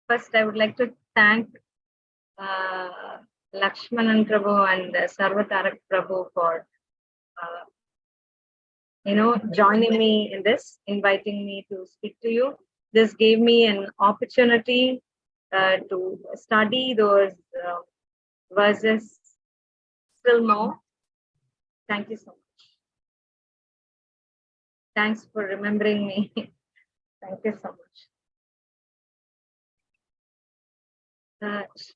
First, I would like to thank Lakshmanan Prabhu and Sarvatarak Prabhu for joining me in this, inviting me to speak to you. This gave me an opportunity to study those verses still more. Thank you so much. Thanks for remembering me. Thank you so much.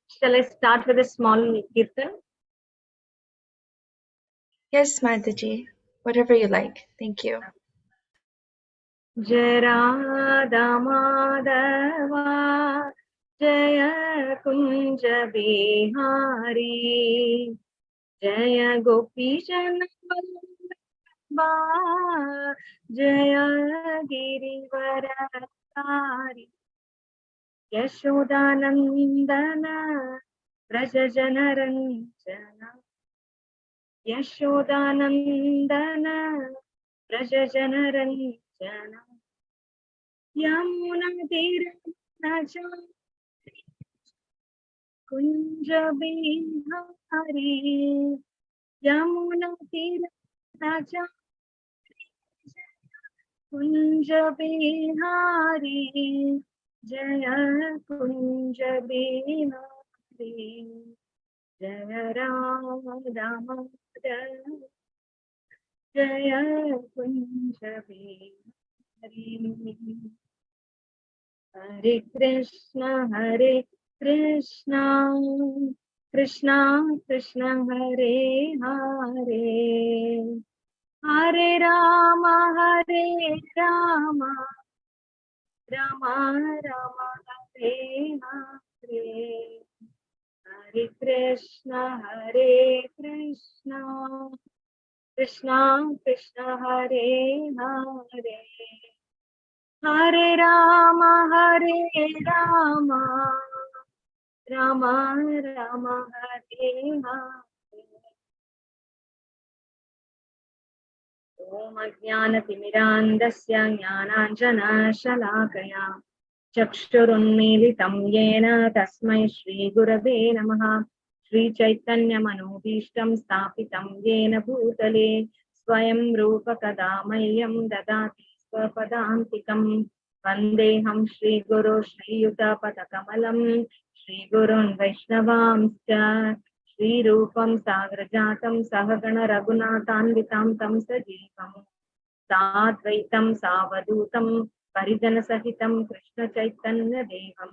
Shall I start with a small kirtan? Yes, Mataji. Whatever you like. Thank you. Jai Radha Madhava Jaya Kunja Bihari Jaya Gopi Janaba Jaya Girivaratari Yashodanandana Rajajanaranjana Yashodanandana Rajajanaranjana Yamuna Tiranaja Kunja Bihari Yamuna Tiranaja Kunja Bihari Jaya Kunja Bihari Jaya Radha Madhava Jaya Kunja Bihari Hare Krishna Krishna Krishna Hare Hare Hare Rama Rama Rama Hare Hare Hare Krishna Krishna Krishna Hare Hare Hare Rama Rama Rama Hare Hare Om Ajnanatimidandasya Jnananjanashalakaya Chakshurunmilitam Yena Tasmai Shri Gurave Namaha Shri Chaitanya Manobhishtam Sthapitam Yena Bhutale Swayam Rupa Kadamayyam Dadati Swapadantikam Vandeham Shri Guru Shri Yuta Padakamalam Shri Gurun Vaishnavamscha Shri Rupam Sagrajatam Sahagana Raghunathanvitam Tam Sajeevam Sadvaitam Savadutam Parijana Sahitam Krishna Chaitanya Devam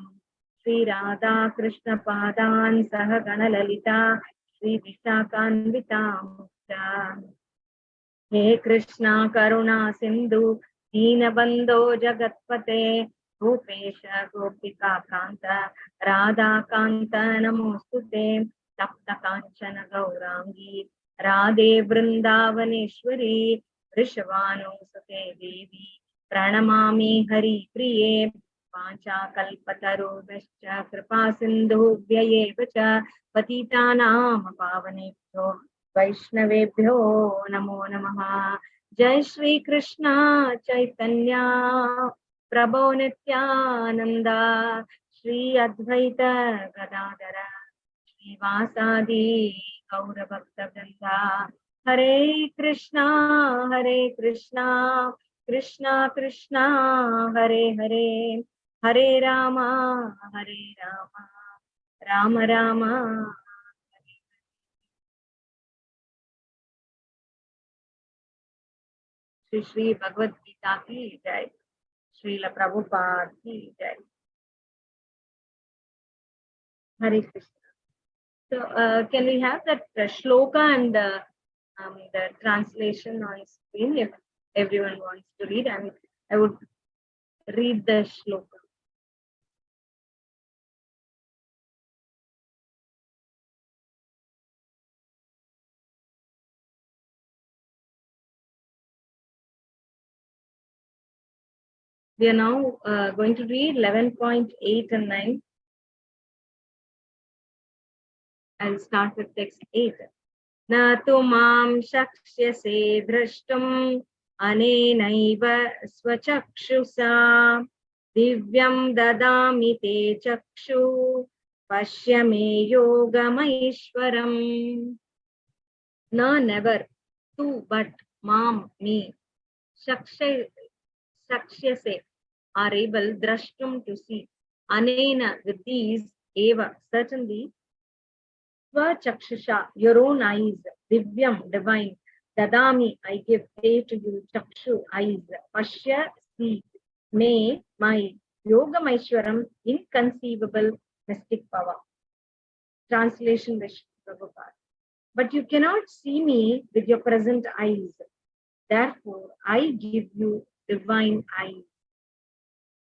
Shri Radha Krishna Padan Sahagana Lalita Shri Vishakanvitam He Krishna Karuna Sindhu Deenabandho Jagatpate Gopesha Gopika Kanta Radha Kanta Namostute Tapta Kanchana Gaurangi Radhe Vrindavaneshwari Vrishavanu Sute Devi Pranamami Hari Priye Pancha Kalpatarubhascha Kripa Sindhubhyaeva cha Patitanam Pavanebhyo Vaishnavebhyo Namo Namaha Jai Shri Krishna Chaitanya Prabhu Nityananda Shri Advaita Gadadara Shri Vasadi Gaura Bhakta Vrinda Hare Krishna Krishna Krishna Hare Hare Hare Rama Rama Rama Shri Shri Bhagavad Gita ki jai, Srila Prabhupada ki jai. Hare Krishna. So, can we have that shloka and the translation on screen if everyone wants to read? I would read the shloka. We are now going to read 11.8 and 9. I'll start with text 8. Na tu mam shakshyase drashtum anenaiva svachakshusa Divyam dadami te chakshu pashya me yogamaishwaram. No, never. Tu, but, mam, me. Shakshyase are able drashtum to see. Anena, with these, eva, certainly, Chakshisha, your own eyes, Divyam, divine, Dadami, I give, pay to you, Chakshu, eyes, Pashya, see, may, my, Yoga Maishwaram, inconceivable mystic power. Translation Vishnu Prabhupada. But you cannot see me with your present eyes. Therefore, I give you divine eyes.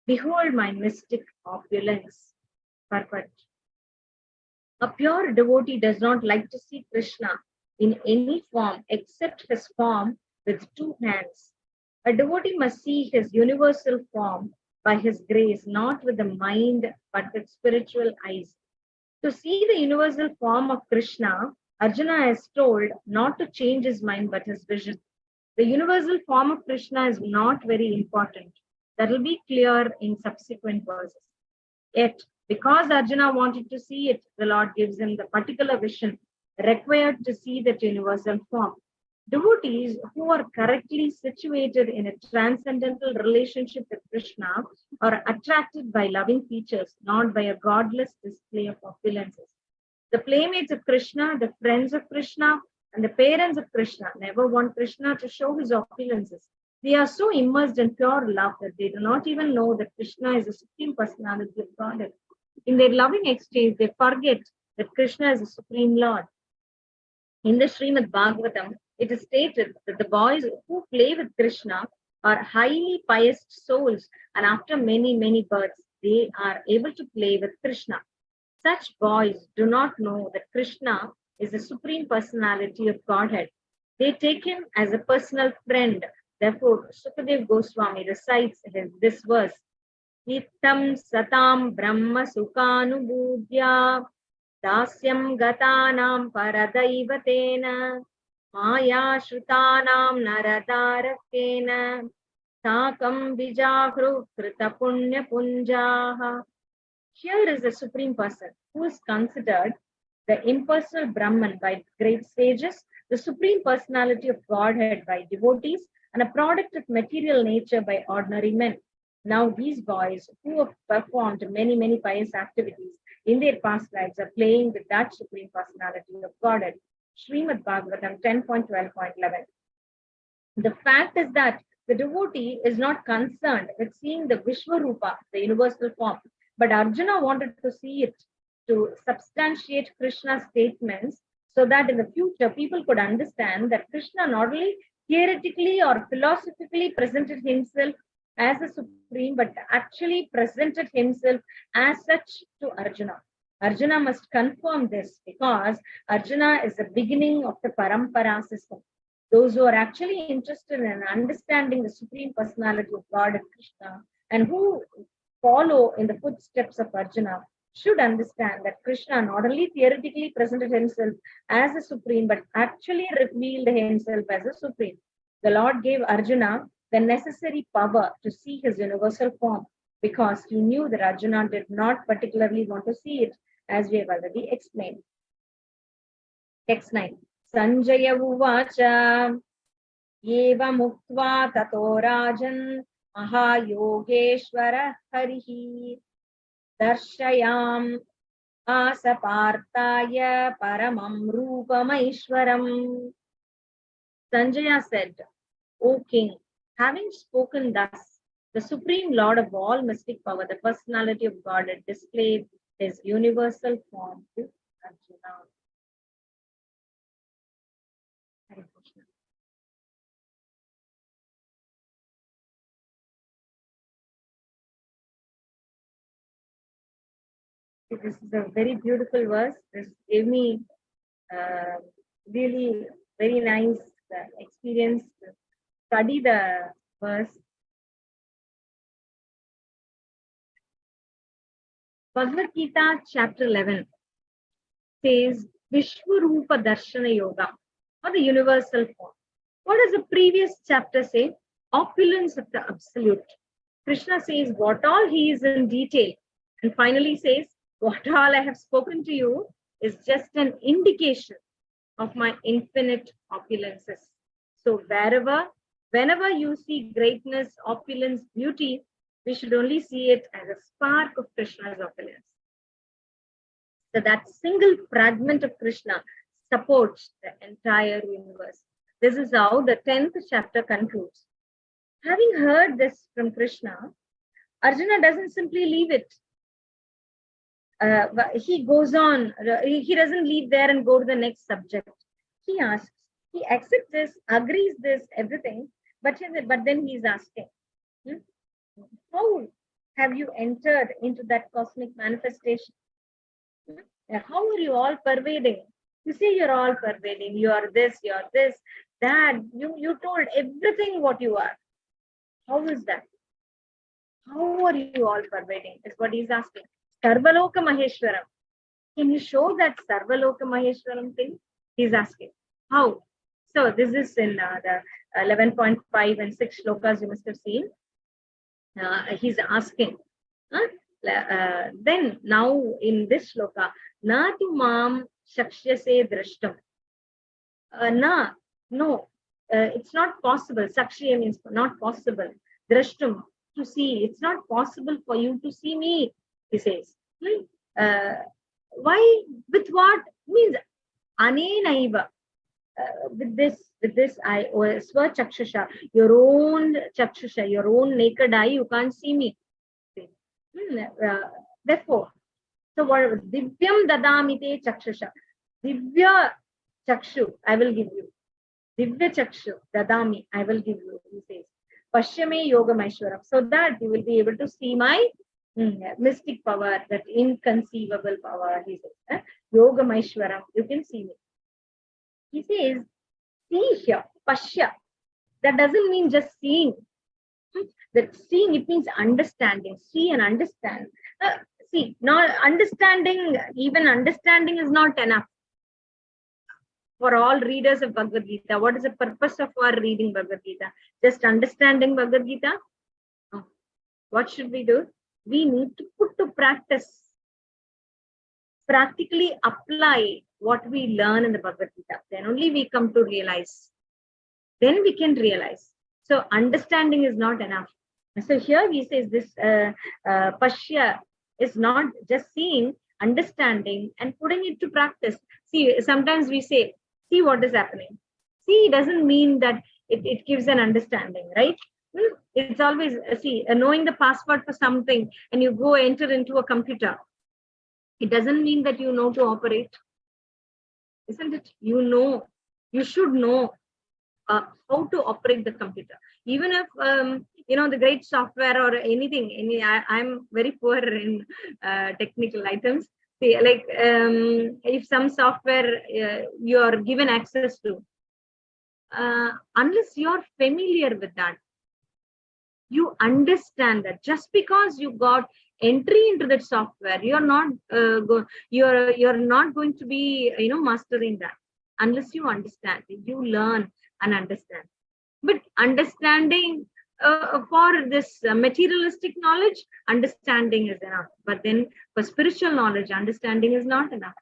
Behold my mystic opulence. Perfect. A pure devotee does not like to see Krishna in any form except his form with two hands. A devotee must see his universal form by his grace, not with the mind but with spiritual eyes. To see the universal form of Krishna, Arjuna is told not to change his mind but his vision. The universal form of Krishna is not very important. That will be clear in subsequent verses. Yet, because Arjuna wanted to see it, the Lord gives him the particular vision required to see that universal form. Devotees who are correctly situated in a transcendental relationship with Krishna are attracted by loving features, not by a godless display of opulences. The playmates of Krishna, the friends of Krishna, and the parents of Krishna never want Krishna to show his opulences. They are so immersed in pure love that they do not even know that Krishna is the supreme personality of Godhead. In their loving exchange, they forget that Krishna is the supreme Lord. In the Srimad Bhagavatam, it is stated that the boys who play with Krishna are highly pious souls, and after many, many births, they are able to play with Krishna. Such boys do not know that Krishna is the supreme personality of Godhead. They take him as a personal friend. Therefore, Sukadev Goswami recites this verse, Nittam satam brahma sukhanubhudya dasyam gatanam paradaivatena maya shrutanam naradarakena sakam vijahru krita punya punjaha. Here is the Supreme Person who is considered the impersonal Brahman by great sages, the Supreme Personality of Godhead by devotees, and a product of material nature by ordinary men. Now these boys who have performed many, many pious activities in their past lives are playing with that Supreme Personality of Godhead. Srimad Bhagavatam 10.12.11. The fact is that the devotee is not concerned with seeing the Vishwarupa, the universal form, but Arjuna wanted to see it to substantiate Krishna's statements so that in the future people could understand that Krishna not only theoretically or philosophically presented himself as the supreme, but actually presented himself as such to Arjuna. Arjuna must confirm this because Arjuna is the beginning of the parampara system. Those who are actually interested in understanding the supreme personality of God and Krishna and who follow in the footsteps of Arjuna should understand that Krishna not only theoretically presented himself as the supreme, but actually revealed himself as the supreme. The Lord gave Arjuna the necessary power to see his universal form because he knew that Arjuna did not particularly want to see it, as we have already explained. Text 9. Sanjaya uvacha eva muktva tato rajan Mahayogeshwara Harihi Darshayam Asapartaya Paramam Rupamaishwaram. Sanjaya said, O king, having spoken thus, the supreme lord of all mystic power, the personality of God, had displayed his universal form to Arjuna. Hare Krishna. This is a very beautiful verse. This gave me really very nice experience to study the verse. Bhagavad Gita chapter 11 says Vishwarupa Darshana Yoga, or the universal form. What does the previous chapter say? Opulence of the absolute. Krishna says what all he is in detail, and finally says, what all I have spoken to you is just an indication of my infinite opulences. So whenever you see greatness, opulence, beauty, we should only see it as a spark of Krishna's opulence. So that single fragment of Krishna supports the entire universe. This is how the 10th chapter concludes. Having heard this from Krishna, Arjuna doesn't simply leave it. He goes on, he doesn't leave there and go to the next subject. He asks, he accepts this, agrees this, everything, but then he's asking, how have you entered into that cosmic manifestation? How are you all pervading? You say you're all pervading, you are this, that. You told everything what you are. How is that? How are you all pervading? Is what he's asking. Sarvaloka Maheshwaram. Can you show that Sarvaloka Maheshwaram thing? He's asking. How? So this is in the 11.5 and 6 shlokas you must have seen. He's asking. Then now in this shloka, na tu mam shakshyase drashtam. No, it's not possible. Sakshya means not possible. Drashtam, to see. It's not possible for you to see me, he says. Why? With what? Means anenaiva. With this eye, or swachakshusha, your own chakshusha, your own naked eye, you can't see me. Therefore, so what? Divyam dadamite chakshusha. Divya chakshu, I will give you. Divya chakshu dadami, I will give you. He says, Pashyame yoga maishwaram, so that you will be able to see my mystic power, that inconceivable power. He says, yoga maishwaram, you can see me. He says, see here, Pashya. That doesn't mean just seeing. That seeing, it means understanding. See and understand. See, not understanding, even understanding is not enough. For all readers of Bhagavad Gita, what is the purpose of our reading Bhagavad Gita? Just understanding Bhagavad Gita? No. What should we do? We need to put to practice. Practically apply what we learn in the Bhagavad Gita. Then only we come to realize. Then we can realize. So understanding is not enough. So here he says this Pashya is not just seeing, understanding and putting it to practice. See, sometimes we say, see what is happening. See doesn't mean that it gives an understanding, right? It's always, see, knowing the password for something and you go enter into a computer. It doesn't mean that you know to operate. Isn't it? You know, you should know how to operate the computer. Even if, the great software or anything, I'm very poor in technical items. See, like if some software you are given access to, unless you're familiar with that, you understand that just because you got entry into that software, you're not going to be mastering that unless you understand. You learn and understand. But understanding for this materialistic knowledge, understanding is enough. But then for spiritual knowledge, understanding is not enough.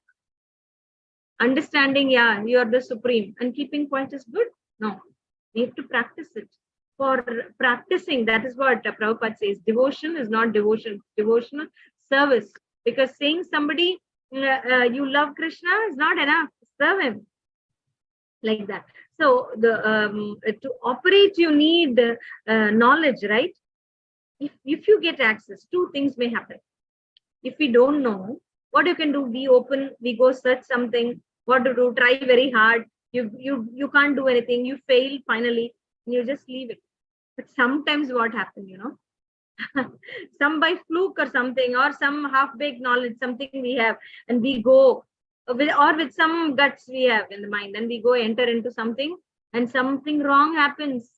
Understanding, yeah, you are the supreme, and keeping quiet is good. No, we have to practice it. For practicing, that is what Prabhupada says. Devotion is not devotion, devotional service. Because saying somebody you love Krishna is not enough. Serve him like that. So to operate, you need knowledge, right? If you get access, two things may happen. If we don't know, what you can do, we open, we go search something, what to do, try very hard. You can't do anything. You fail finally, and you just leave it. But sometimes what happens, some by fluke or something, or some half-baked knowledge, something we have, and we go with some guts we have in the mind, and we go enter into something, and something wrong happens,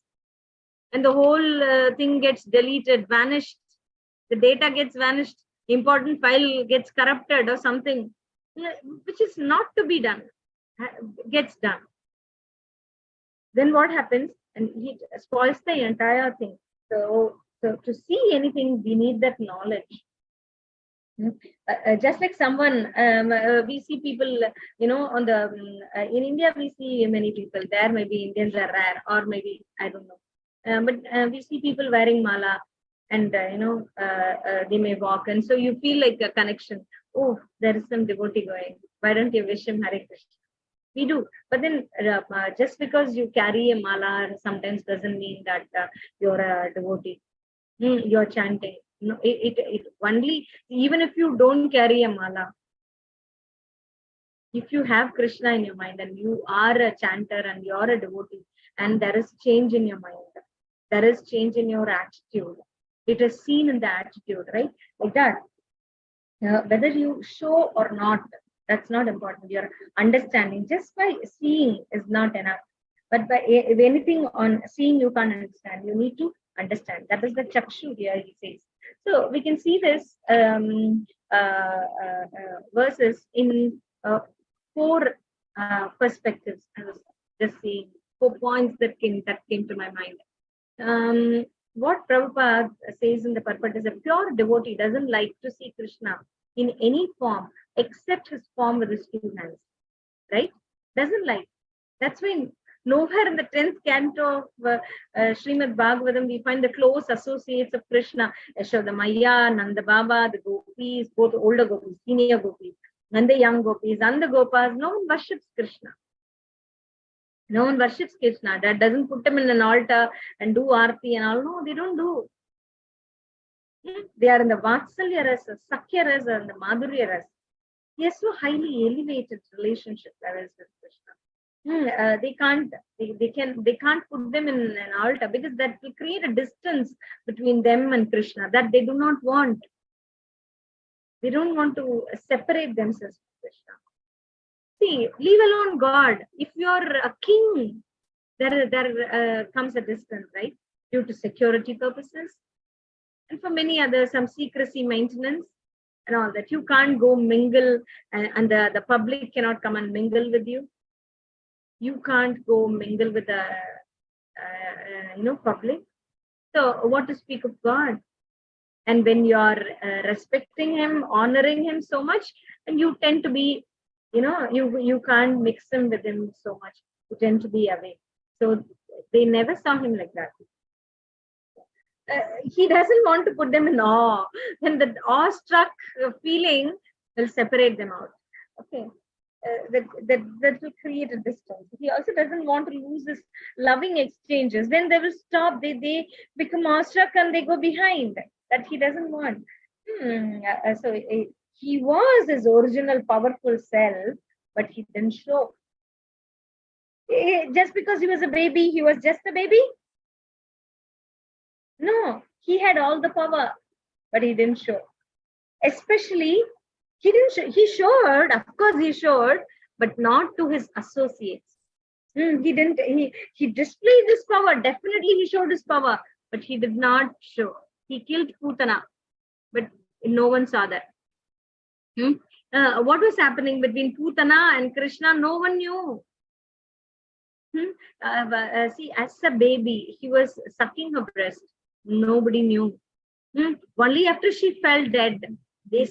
and the whole thing gets deleted, vanished. The data gets vanished. Important file gets corrupted or something, which is not to be done, gets done. Then what happens? And he spoils the entire thing. So So to see anything, we need that knowledge. Just like someone, we see people, on the in India, we see many people. There, maybe Indians are rare, or maybe I don't know. But we see people wearing mala, and they may walk, and so you feel like a connection. Oh, there is some devotee going. Why don't you wish him Hare Krishna? We do, but then just because you carry a mala sometimes doesn't mean that you're a devotee. You're chanting. No, it only, even if you don't carry a mala, if you have Krishna in your mind and you are a chanter and you're a devotee, and there is change in your mind, there is change in your attitude. It is seen in the attitude, right? Like that. Whether you show or not, that's not important. Your understanding, just by seeing, is not enough. But by if anything on seeing, you can't understand. You need to understand. That is the chakshu here, he says. So we can see this verses in four perspectives. I was just seeing 4 points that came to my mind. What Prabhupada says in the purport is a pure devotee doesn't like to see Krishna in any form except his form with his two hands, right? Doesn't like. That's why nowhere in the 10th canto of Srimad Bhagavatam we find the close associates of Krishna, Yashoda Maya, Nanda Baba, the gopis, both older gopis, senior gopis, and the young gopis, and the gopas. No one worships Krishna. No one worships Krishna. That doesn't put them in an altar and do arti and all. No, they don't do. They are in the Vatsalya rasa, Sakya rasa, and the Madhurya rasa. They are so highly elevated relationship levels with Krishna. They can't put them in an altar because that will create a distance between them and Krishna that they do not want. They don't want to separate themselves from Krishna. See, leave alone God. If you're a king, there comes a distance, right? Due to security purposes, and for many others, some secrecy maintenance and all that. You can't go mingle, and the public cannot come and mingle with you. You can't go mingle with the public. So what to speak of God? And when you are respecting him, honoring him so much, and you tend to be, you can't mix him with him so much. You tend to be away. So they never saw him like that. He doesn't want to put them in awe. And the awestruck feeling will separate them out. Okay. That will create a distance. He also doesn't want to lose his loving exchanges. Then they will stop. They become awestruck and they go behind. That he doesn't want. So he was his original powerful self, but he didn't show. Just because he was a baby, he was just a baby? No, he had all the power, but he didn't show. Especially, he didn't show. He showed, of course, he showed, but not to his associates. He didn't. He displayed this power. Definitely, he showed his power, but he did not show. He killed Putana, but no one saw that. What was happening between Putana and Krishna? No one knew. See, as a baby, he was sucking her breast. Nobody knew. Only after she fell dead, they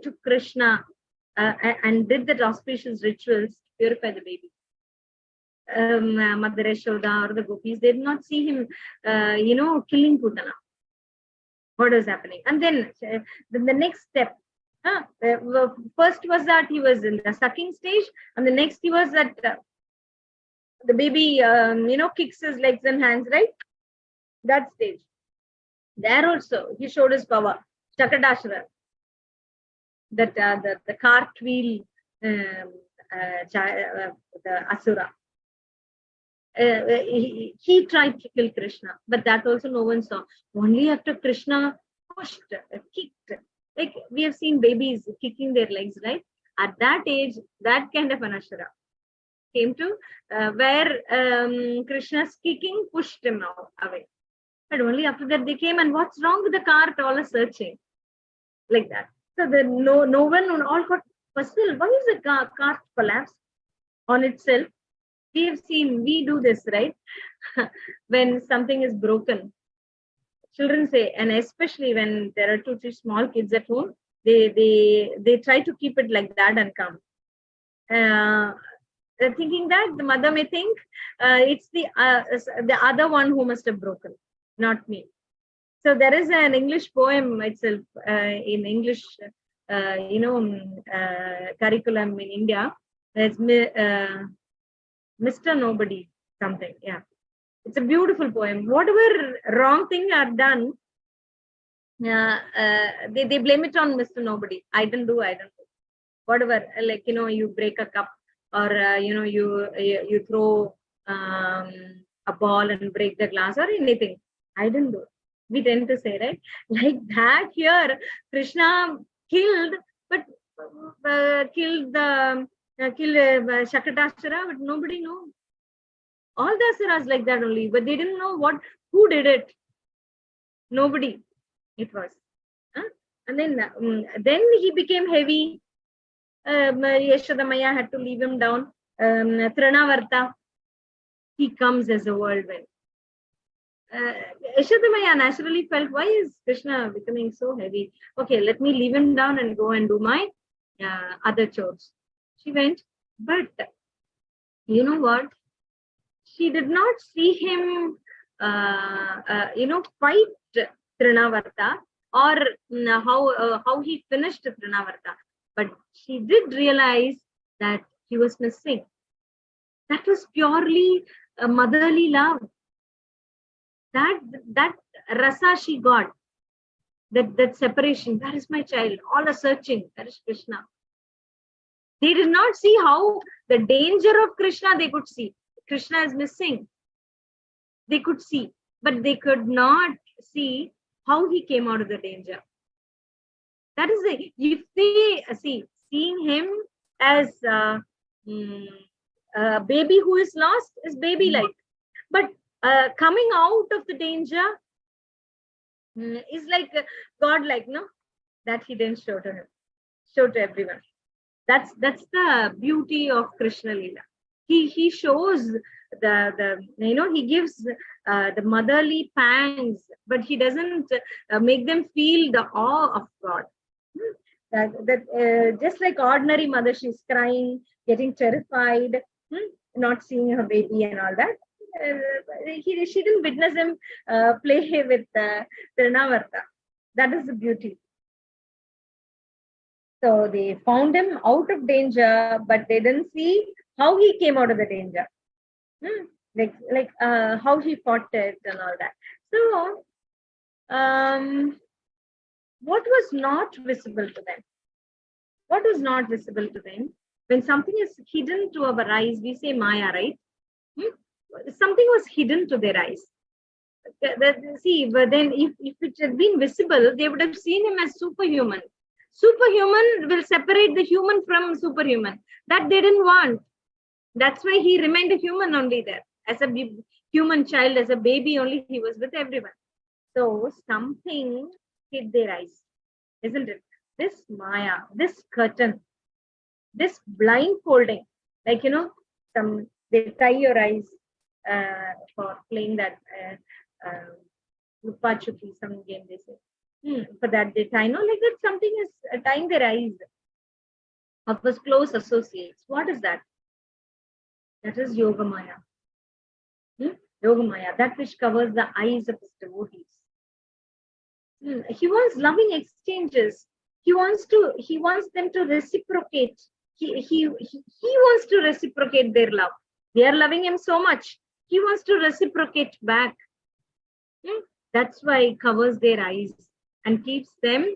took Krishna and did the auspicious rituals to purify the baby. Mother Yashoda or the gopis, they did not see him, killing Putana. What was happening? And then the next step. First was that he was in the sucking stage, and the next he was that the baby, kicks his legs and hands, right? That stage. There also, he showed his power. Chakadashara. That the cartwheel, the Asura. He tried to kill Krishna, but that also no one saw. Only after Krishna pushed, kicked. Like we have seen babies kicking their legs, right? At that age, that kind of an Asura came to where Krishna's kicking pushed him away. But only after that they came, and what's wrong with the cart? All are searching like that. So no one all got puzzled. Why is the cart collapsed on itself? We do this, right? When something is broken, children say, and especially when there are 2, 3 small kids at home, they try to keep it like that and come. Thinking that the mother may think it's the other one who must have broken, not me. So there is an English poem itself in English, curriculum in India. There's Mr. Nobody something. Yeah, it's a beautiful poem. Whatever wrong thing are done, they blame it on Mr. Nobody. I didn't do. Whatever, like you break a cup, or you throw a ball and break the glass or anything. I didn't do. We tend to say, right, like that. Here, Krishna killed, but killed Shakatashara, but nobody knows. All the asuras like that only, but they didn't know who did it. Nobody. It was. And then he became heavy. Yashodamaya had to leave him down. Trinavarta, he comes as a whirlwind. Yashodamaya naturally felt, why is Krishna becoming so heavy? Okay, let me leave him down and go and do my other chores. She went, but you know what? She did not see him, fight Trinavarta, or how he finished Trinavarta. But she did realize that he was missing. That was purely a motherly love. That rasa she got, that separation. That is my child. All are searching. That is Krishna. They did not see how the danger of Krishna they could see. Krishna is missing. They could see, but they could not see how he came out of the danger. That is it. If they seeing him as a baby who is lost is baby-like, but coming out of the danger is like God-like, no? That he didn't show to him, show to everyone. That's the beauty of Krishna Leela. He shows he gives the motherly pangs, but he doesn't make them feel the awe of God. Just like ordinary mother, she's crying, getting terrified, not seeing her baby and all that. She didn't witness him play with Trinavarta. That is the beauty. So they found him out of danger, but they didn't see how he came out of the danger. Like how he fought it and all that. So what was not visible to them? What was not visible to them? When something is hidden to our eyes, we say Maya, right? Something was hidden to their eyes. See, but then if it had been visible, they would have seen him as superhuman. Superhuman will separate the human from superhuman. That they didn't want. That's why he remained a human only there. As a human child, as a baby only, he was with everyone. So something hid their eyes, isn't it? This Maya, this curtain, this blindfolding, like, they tie your eyes for playing that Lupachuki, some game they say. For that they tie, no, like that something is tying their eyes of his close associates. What is that? That is Yoga Maya. Yoga Maya, that which covers the eyes of his devotees. He wants loving exchanges. He wants them to reciprocate. He wants to reciprocate their love. They are loving him so much. He wants to reciprocate back. That's why he covers their eyes and keeps them,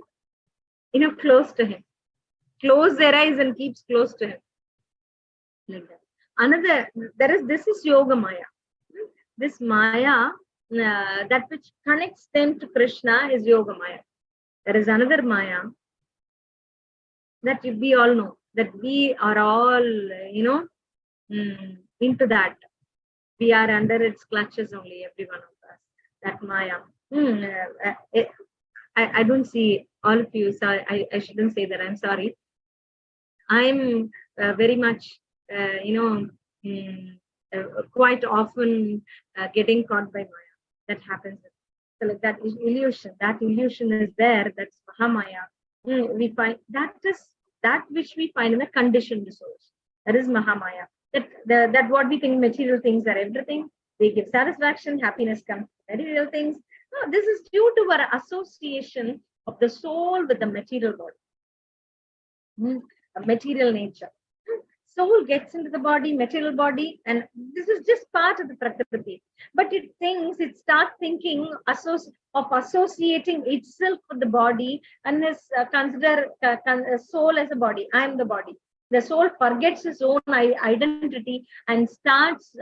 close to him. Close their eyes and keeps close to him. Like that. This is Yoga Maya. This Maya, that which connects them to Krishna, is Yoga Maya. There is another Maya that we all know, that we are all, into that. We are under its clutches only, every one of us. That Maya. I don't see all of you, so I shouldn't say that. I'm sorry. I'm very much, quite often getting caught by Maya. That happens. So like that is illusion. That illusion is there. That's Mahamaya. We find that is that which we find in the conditioned source. That is Mahamaya. That what we think material things are everything. They give satisfaction, happiness comes from material things. No, this is due to our association of the soul with the material body, a material nature. Soul gets into the body, material body, and this is just part of the Prakriti. But it starts thinking of associating itself with the body and is consider soul as a body. I am the body. The soul forgets its own identity and starts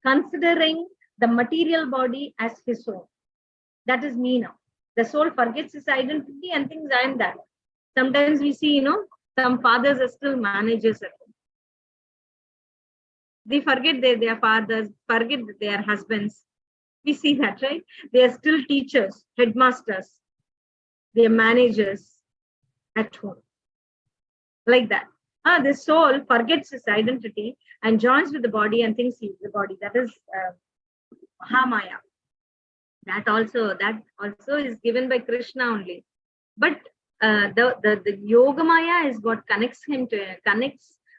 considering the material body as his own. That is me now. The soul forgets its identity and thinks I am that. Sometimes we see, some fathers are still managers at home. They forget their fathers, forget their husbands. We see that, right? They are still teachers, headmasters, they are managers at home. Like that. The soul forgets its identity and joins with the body and thinks he's the body. That is Mahamaya. That also is given by Krishna only. But the Yogamaya is what connects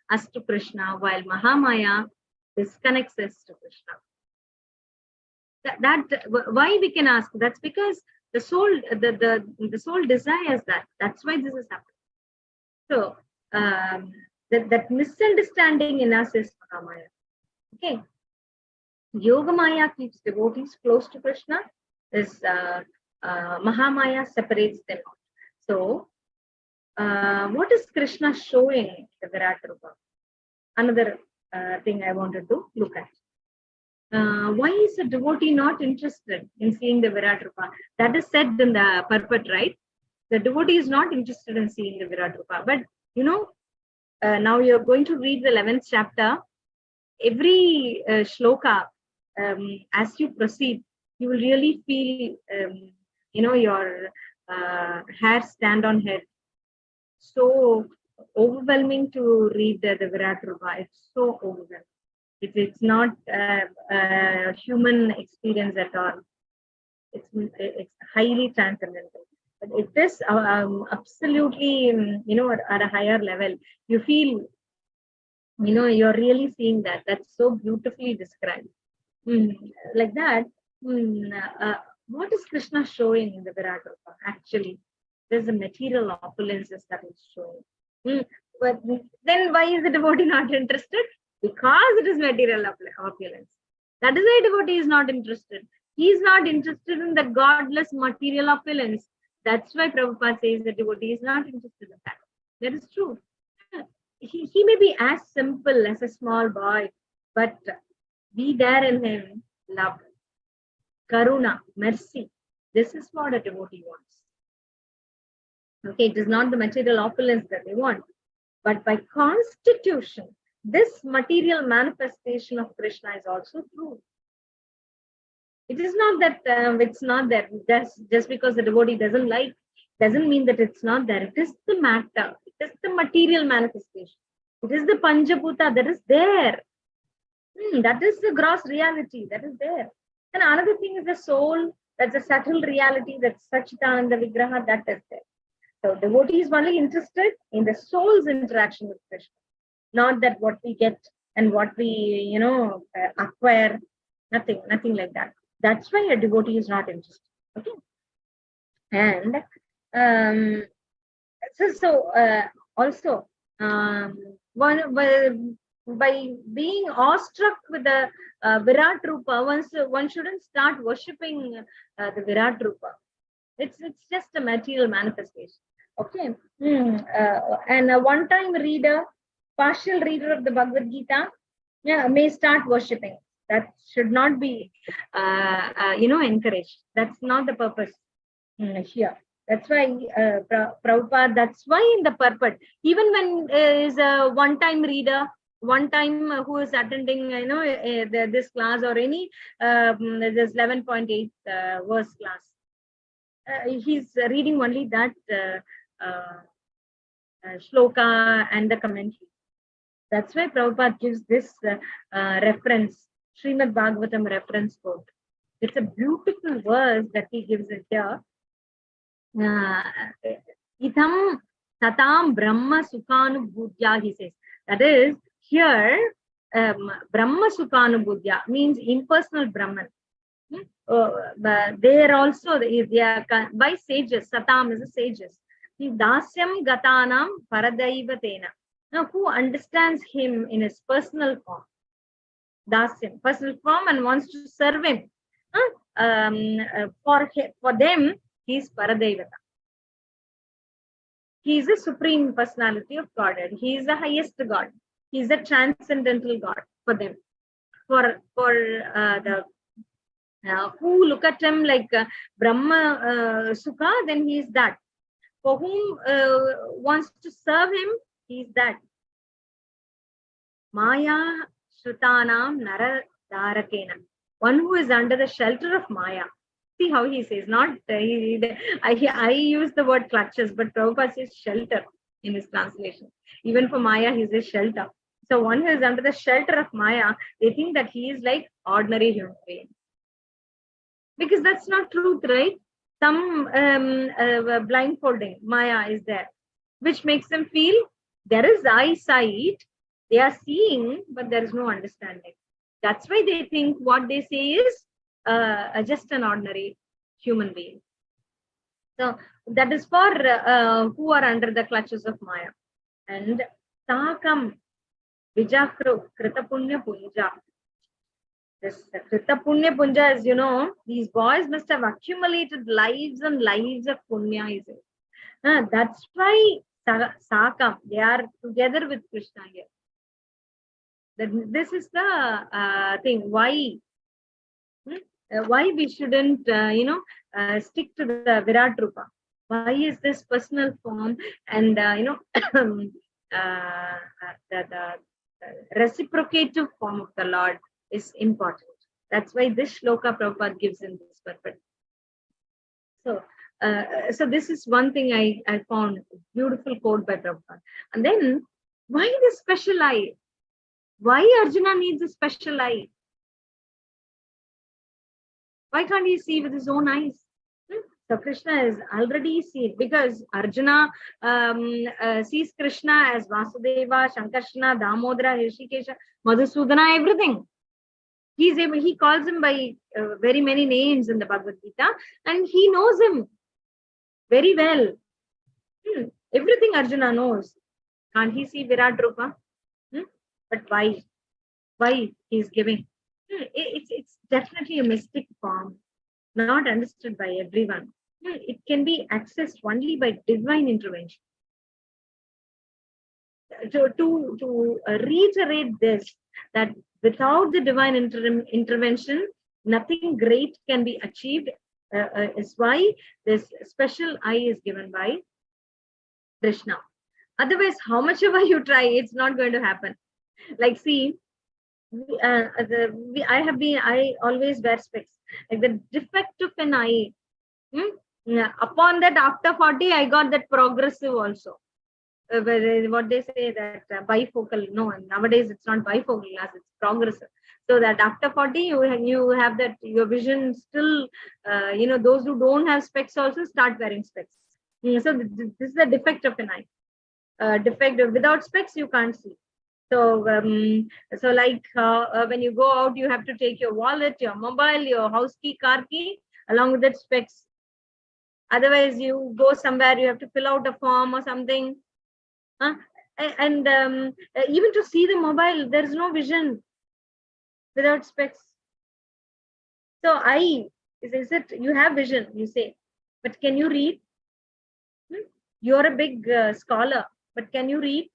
us to Krishna, while Mahamaya disconnects us to Krishna. That why we can ask? That's because the soul, the soul desires that. That's why this is happening. So that misunderstanding in us is Mahamaya. Okay. Yogamaya keeps devotees close to Krishna. This Mahamaya separates them out. So, what is Krishna showing in the Virat Rupa? Another thing I wanted to look at. Why is a devotee not interested in seeing the Virat Rupa? That is said in the purport, right? The devotee is not interested in seeing the Virat Rupa. But, now you're going to read the 11th chapter. Every shloka, as you proceed, you will really feel, your hair stand on head. So overwhelming to read the Virat Rupa. It's so overwhelming. It's not a human experience at all. It's highly transcendental. But it is absolutely, at a higher level. You feel, you're really seeing that. That's so beautifully described. Like that. What is Krishna showing in the Virat Rupa? Actually, there's a material opulences that is showing. But then why is the devotee not interested? Because it is material opulence. That is why devotee is not interested. He is not interested in the godless material opulence. That's why Prabhupada says the devotee is not interested in that. That is true. He may be as simple as a small boy, but be there in him love, Karuna, mercy. This is what a devotee wants. Okay, it is not the material opulence that they want, but by constitution, this material manifestation of Krishna is also true. It is not that it's not there. Just because the devotee doesn't like, doesn't mean that it's not there. It is the matter. It is the material manifestation. It is the Panjabhuta that is there. That is the gross reality that is there. And another thing is the soul. That's a subtle reality. That's Satchitananda Vigraha that is there. So devotee is only interested in the soul's interaction with Krishna, not that what we get and what we acquire. Nothing like that. That's why a devotee is not interested. Okay. And also by being awestruck with the Virat Rupa, one shouldn't start worshipping the Virat Rupa. It's just a material manifestation. Okay. And a one-time reader, partial reader of the Bhagavad Gita, may start worshipping. That should not be, encouraged. That's not the purpose here. That's why Prabhupada, that's why in the purport, even when is a one-time reader, who is attending, this class or any this 11.8 verse class, he's reading only that shloka and the commentary. That's why Prabhupada gives this reference, Srimad Bhagavatam reference quote. It's a beautiful verse that he gives it here. Idam tatam Brahma Sukhanubhutya, he says. That is, here, Brahma Sukhanubhutya means impersonal Brahman. They are also, they are by sages. Satam is a sages. Dasyam Gatanam Paradaivatena. Now, who understands him in his personal form? Dasyam, personal form, and wants to serve him. For them, he is Paradevata. He is a supreme personality of Godhead. He is the highest God. He is a transcendental God for them. For the who look at him like Brahma Sukha, then he is that. For whom wants to serve him, he is that. Maya Shrutanam Nara Dharakena. One who is under the shelter of Maya. See how he says, not I use the word clutches, but Prabhupada says shelter in his translation. Even for Maya, he says shelter. So one who is under the shelter of Maya, they think that he is like ordinary human being. Because that's not truth, right? Some blindfolding, Maya is there, which makes them feel there is eyesight, they are seeing, but there is no understanding. That's why they think what they say is just an ordinary human being. So that is for who are under the clutches of Maya. And Takam Vijakru Krita Punya Punja. This Krita Punya Punja is, these boys must have accumulated lives and lives of Punya. That's why Sakam, they are together with Krishna here. This is the thing. Why we shouldn't, stick to the Virat Rupa? Why is this personal form and, the reciprocative form of the Lord is important. That's why this shloka Prabhupada gives in this purpose. So this is one thing I found, beautiful quote by Prabhupada. And then, why this special eye? Why Arjuna needs a special eye? Why can't he see with his own eyes? So Krishna is already seen, because Arjuna sees Krishna as Vasudeva, Shankarshana, Damodara, Rishikesha, Madhusudana, everything. He calls him by very many names in the Bhagavad Gita, and he knows him very well. Everything Arjuna knows. Can't he see Virat Rupa? But why? Why he is giving? It's definitely a mystic form, not understood by everyone. It can be accessed only by divine intervention. To reiterate this, that without the divine intervention, nothing great can be achieved, is why this special eye is given by Krishna. Otherwise, how much ever you try, it's not going to happen. Like, see, I always wear specs. Like the defect of an eye. Upon that, after 40, I got that progressive also. What they say that bifocal. No, nowadays it's not bifocal glass; it's progressive. So that after 40, you have that your vision still. Those who don't have specs also start wearing specs. So this is the defect of an eye. Defect without specs, you can't see. So, like when you go out, you have to take your wallet, your mobile, your house key, car key, along with that specs. Otherwise, you go somewhere, you have to fill out a form or something. And even to see the mobile, there is no vision without specs. So, is it you have vision, you say, but can you read? You're a big scholar, but can you read?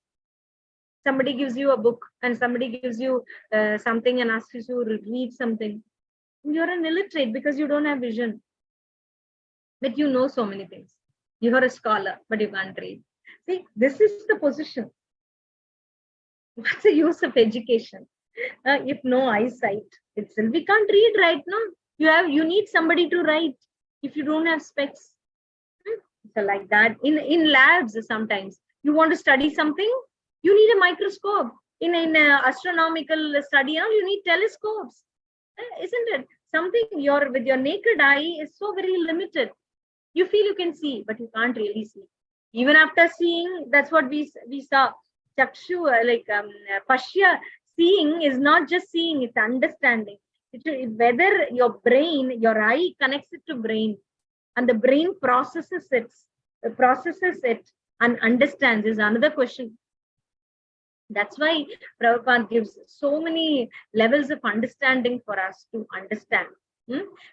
Somebody gives you a book and somebody gives you something and asks you to read something. You're an illiterate because you don't have vision. But you know so many things. You're a scholar, but you can't read. See, this is the position. What's the use of education if no eyesight? Itself, we can't read right now. You need somebody to write if you don't have specs. So like that, in labs sometimes you want to study something. You need a microscope. In astronomical study, you need telescopes, isn't it? something with your naked eye is so very limited. You feel you can see, but you can't really see. Even after seeing, that's what we saw. Chakshu, Pashya, seeing is not just seeing, it's understanding. Whether your brain, your eye connects it to brain, and the brain processes it and understands is another question. That's why Prabhupada gives so many levels of understanding for us to understand.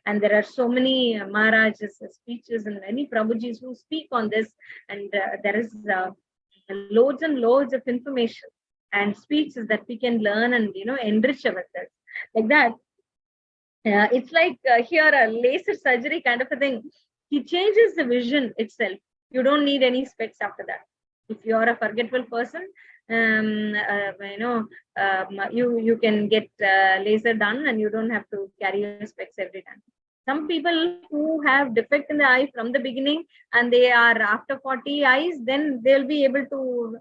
And there are so many Maharajas speeches and many Prabhujis who speak on this. And there is loads and loads of information and speeches that we can learn and, enrich ourselves. Like that. It's like here a laser surgery kind of a thing. He changes the vision itself. You don't need any specs after that. If you are a forgetful person, you can get laser done and you don't have to carry your specs every time. Some people who have defect in the eye from the beginning and they are after 40 eyes, then they'll be able to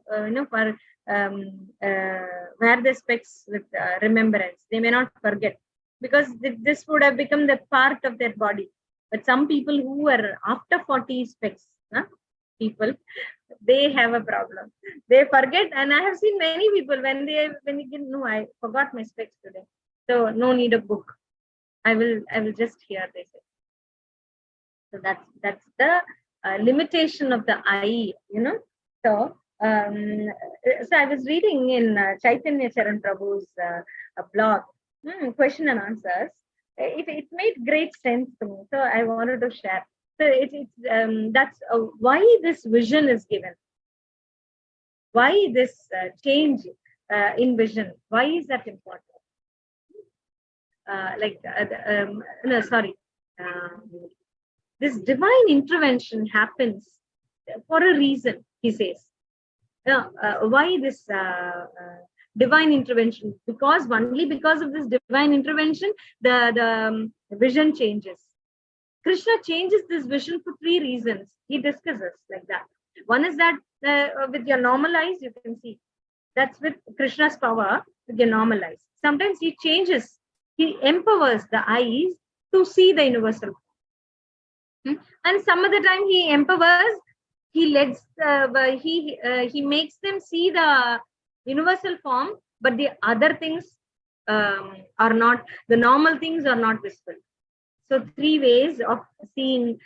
wear the specs with remembrance. They may not forget, because this would have become the part of their body. But some people who are after 40 specs, people, they have a problem. They forget, and I have seen many people when they get, no, I forgot my specs today, so no need of book. I will just hear this. So that's the limitation of the eye, So so I was reading in Chaitanya Charan Prabhu's blog, question and answers. It made great sense to me, so I wanted to share. So that's why this vision is given. Why this change in vision? Why is that important? No, sorry. This divine intervention happens for a reason, he says. Why this divine intervention? Because only because of this divine intervention, the vision changes. Krishna changes this vision for 3 reasons. He discusses like that. One is that with your normal eyes, you can see. That's with Krishna's power, with your normal eyes. Sometimes he changes, he empowers the eyes to see the universal form. And some of the time he empowers, he lets, he makes them see the universal form, but the other things are not, the normal things are not visible. So 3 ways of seeing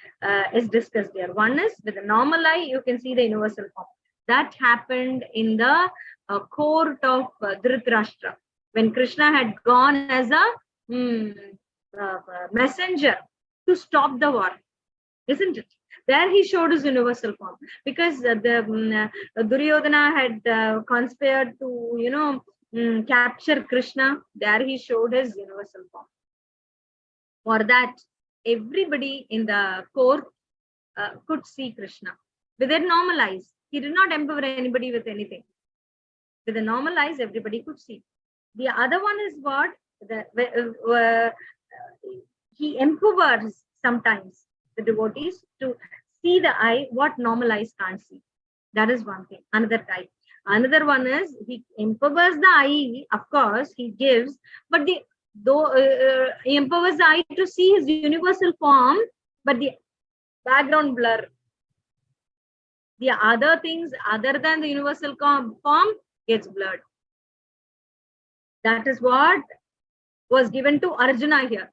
is discussed here. One is with the normal eye, you can see the universal form. That happened in the court of Dhritarashtra, when Krishna had gone as a messenger to stop the war, isn't it? There he showed his universal form, because the Duryodhana had conspired to, capture Krishna. There he showed his universal form. For that, everybody in the court could see Krishna with their normal eyes. He did not empower anybody with anything. With the normal eyes, everybody could see. The other one is what? He empowers sometimes the devotees to see the eye, what normal eyes can't see. That is one thing. Another type. Another one is he empowers the eye, of course, he gives, but he empowers the eye to see his universal form, but the background blur. The other things other than the universal form gets blurred. That is what was given to Arjuna here.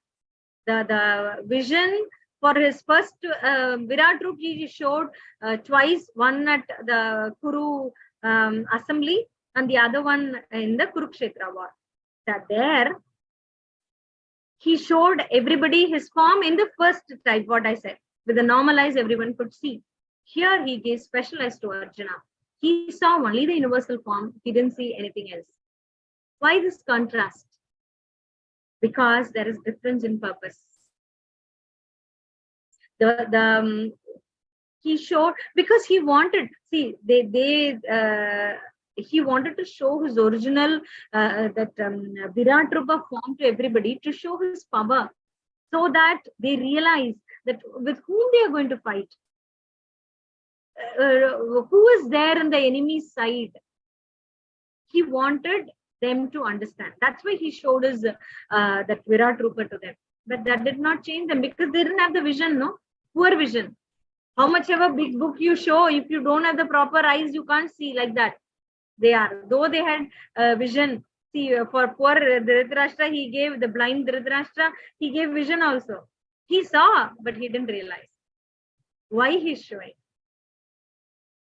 The vision for his first Virat Rup he showed twice, one at the Kuru assembly and the other one in the Kurukshetra war. That there he showed everybody his form in the first type, what I said. With the normal eyes, everyone could see. Here he gave special eyes to Arjuna. He saw only the universal form. He didn't see anything else. Why this contrast? Because there is difference in purpose. He showed, because he wanted, see, he wanted to show his original Virat Rupa form to everybody, to show his power, so that they realize that with whom they are going to fight, who is there on the enemy's side. He wanted them to understand. That's why he showed his that Virat Rupa to them. But that did not change them because they didn't have the vision, no? Poor vision. How much of a big book you show, if you don't have the proper eyes, you can't see like that. They are, though they had vision. See, for poor Dhritarashtra, he gave the blind Dhritarashtra, he gave vision also. He saw, but he didn't realize why he's showing.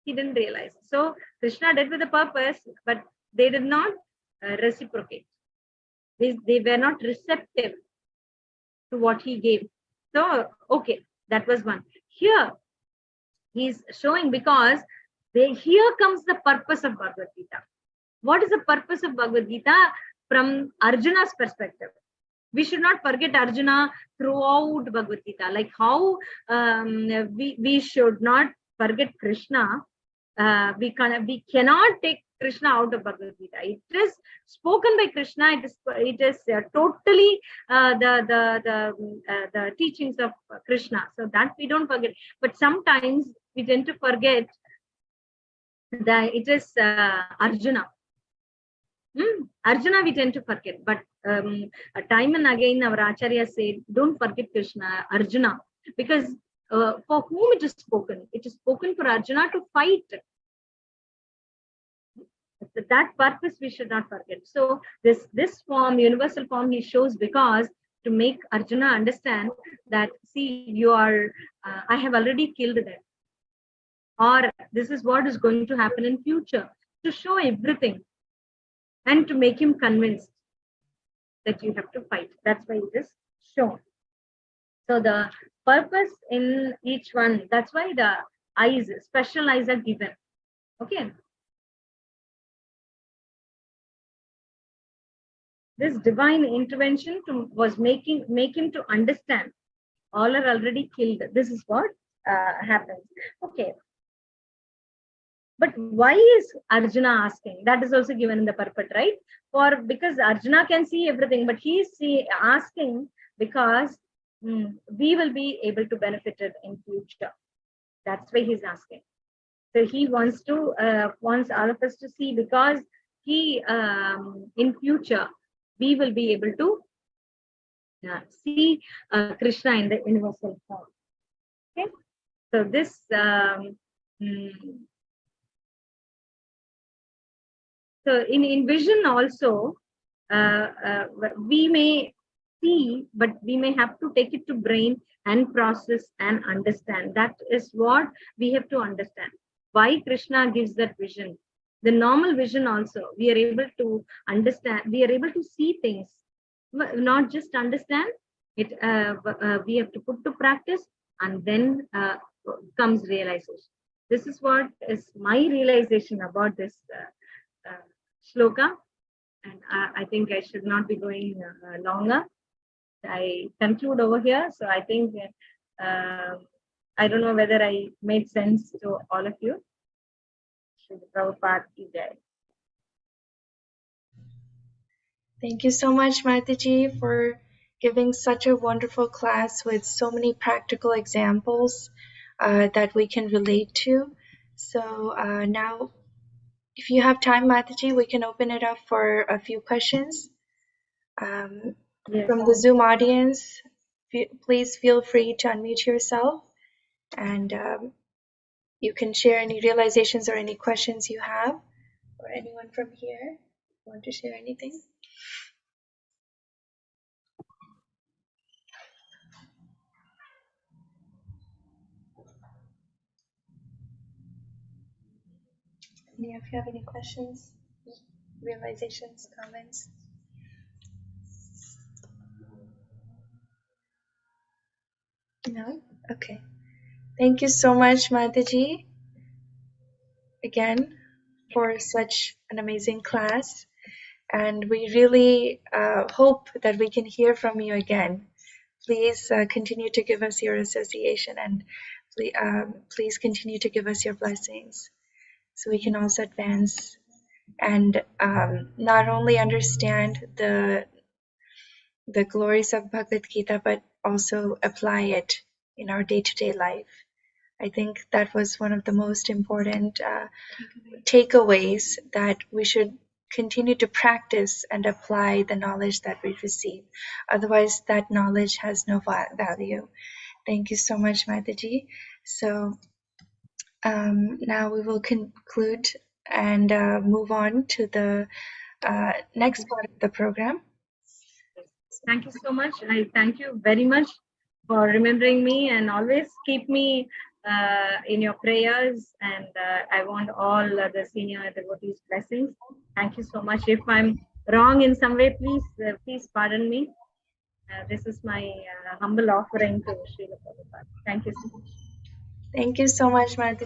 He didn't realize. So Krishna did with a purpose, but they did not reciprocate. They were not receptive to what he gave. So, okay, that was one. Here, he's showing because here comes the purpose of Bhagavad Gita. What is the purpose of Bhagavad Gita from Arjuna's perspective? We should not forget Arjuna throughout Bhagavad Gita, like how we should not forget Krishna. We cannot take Krishna out of Bhagavad Gita. It is spoken by Krishna. It is totally the teachings of Krishna. So that we don't forget. But sometimes we tend to forget that it is Arjuna. Arjuna we tend to forget, but time and again our Acharya said, don't forget Krishna, Arjuna, because for whom it is spoken? It is spoken for Arjuna to fight. That purpose we should not forget. So this form, universal form, he shows because to make Arjuna understand that, see, you are, I have already killed them, or this is what is going to happen in future, to show everything and to make him convinced that you have to fight. That's why it is shown. So the purpose in each one, that's why the eyes, special eyes are given. Okay. This divine intervention was make him to understand all are already killed. This is what happens. Okay. But why is Arjuna asking? That is also given in the purport, right? Because Arjuna can see everything, but he is asking because we will be able to benefit it in future. That's why he's asking. So he wants all of us to see, because he in future we will be able to see Krishna in the universal form. Okay, so this so in vision also we may see, but we may have to take it to brain and process and understand. That is what we have to understand. Why Krishna gives that vision. The normal vision also, we are able to understand, we are able to see things, not just understand it. We have to put to practice, and then comes realization. This is what is my realization about this shloka, and I think I should not be going longer. I conclude over here. So I think I don't know whether I made sense to all of you. Thank you so much, Mataji, for giving such a wonderful class with so many practical examples that we can relate to. So now, if you have time, Mataji, we can open it up for a few questions. Yes. From the Zoom audience, please feel free to unmute yourself, and you can share any realizations or any questions you have. Or anyone from here want to share anything? Any of you have any questions, realizations, comments? No? Okay. Thank you so much, Mataji, again, for such an amazing class. And we really hope that we can hear from you again. Please continue to give us your association, and please continue to give us your blessings so we can also advance and not only understand the glories of Bhagavad Gita, but also apply it in our day-to-day life. I think that was one of the most important takeaways, that we should continue to practice and apply the knowledge that we receive. Otherwise, that knowledge has no value. Thank you so much, Mataji. So now we will conclude and move on to the next part of the program. Thank you so much. I thank you very much for remembering me and always keep me in your prayers. And I want all the senior devotees' blessings. Thank you so much. If I'm wrong in some way, please pardon me. This is my humble offering to Srila Prabhupada. Thank you so much. Thank you so much, Mataji.